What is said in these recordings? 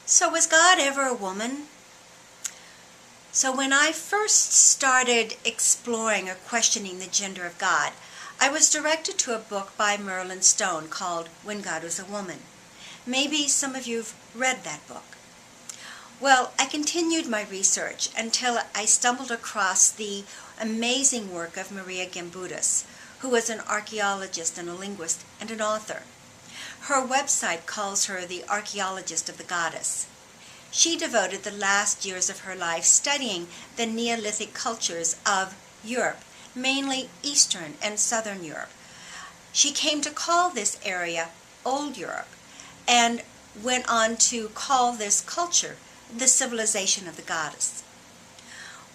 So was God ever a woman? So when I first started exploring or questioning the gender of God, I was directed to a book by Merlin Stone called When God Was a Woman. Maybe some of you have read that book. Well, I continued my research until I stumbled across the amazing work of Maria Gimbutas, who was an archaeologist and a linguist and an author. Her website calls her the archaeologist of the goddess. She devoted the last years of her life studying the Neolithic cultures of Europe, mainly Eastern and Southern Europe. She came to call this area Old Europe and went on to call this culture the civilization of the goddess.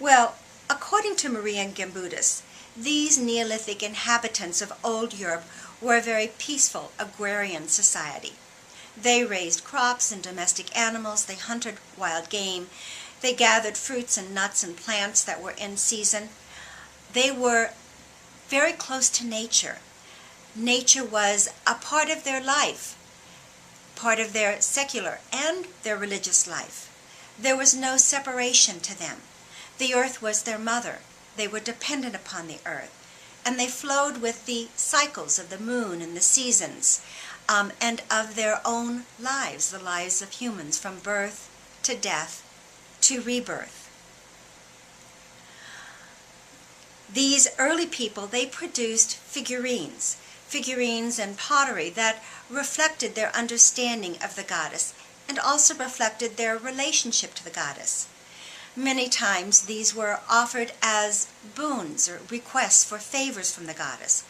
Well, according to Maria Gimbutas, these Neolithic inhabitants of Old Europe were a very peaceful agrarian society. They raised crops and domestic animals, they hunted wild game, they gathered fruits and nuts and plants that were in season. They were very close to nature. Nature was a part of their life, part of their secular and their religious life. There was no separation to them. The earth was their mother. They were dependent upon the earth. And they flowed with the cycles of the moon and the seasons, and of their own lives, the lives of humans, from birth to death to rebirth. These early people, they produced figurines and pottery that reflected their understanding of the goddess and also reflected their relationship to the goddess. Many times these were offered as boons or requests for favors from the goddess,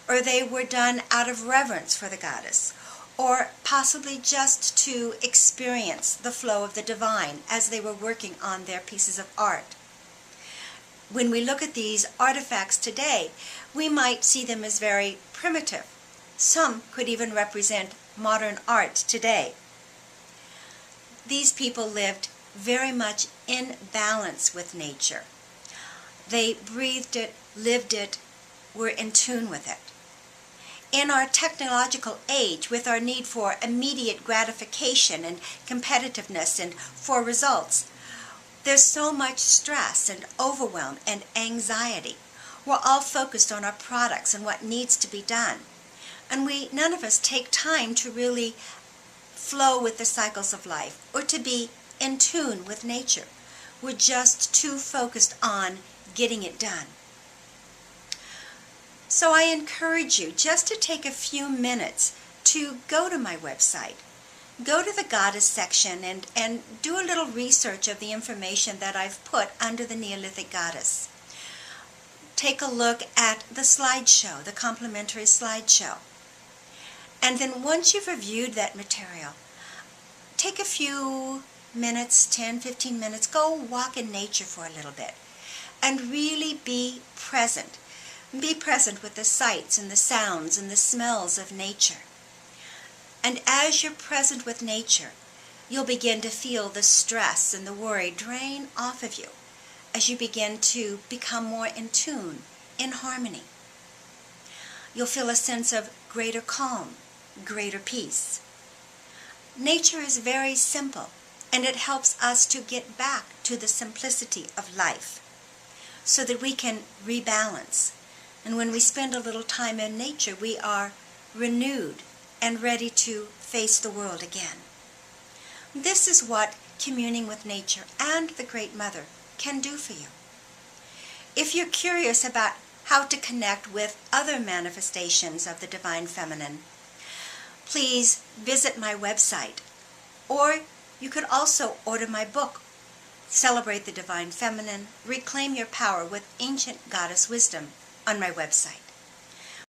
or they were done out of reverence for the goddess, or possibly just to experience the flow of the divine as they were working on their pieces of art. When we look at these artifacts today, we might see them as very primitive. Some could even represent modern art today. These people lived very much in balance with nature. They breathed it, lived it, were in tune with it. In our technological age, with our need for immediate gratification and competitiveness and for results, there's so much stress and overwhelm and anxiety. We're all focused on our products and what needs to be done. And none of us take time to really flow with the cycles of life or to be in tune with nature. We're just too focused on getting it done. So I encourage you just to take a few minutes to go to my website. Go to the Goddess section and do a little research of the information that I've put under the Neolithic Goddess. Take a look at the slideshow, the complimentary slideshow. And then once you've reviewed that material, take a few minutes, 10, 15 minutes, go walk in nature for a little bit and really be present. Be present with the sights and the sounds and the smells of nature. And as you're present with nature, you'll begin to feel the stress and the worry drain off of you as you begin to become more in tune, in harmony. You'll feel a sense of greater calm, greater peace. Nature is very simple, and it helps us to get back to the simplicity of life so that we can rebalance. And when we spend a little time in nature, we are renewed and ready to face the world again. This is what communing with nature and the Great Mother can do for you. If you're curious about how to connect with other manifestations of the Divine Feminine, please visit my website, or you could also order my book, Celebrate the Divine Feminine, Reclaim Your Power with Ancient Goddess Wisdom, on my website.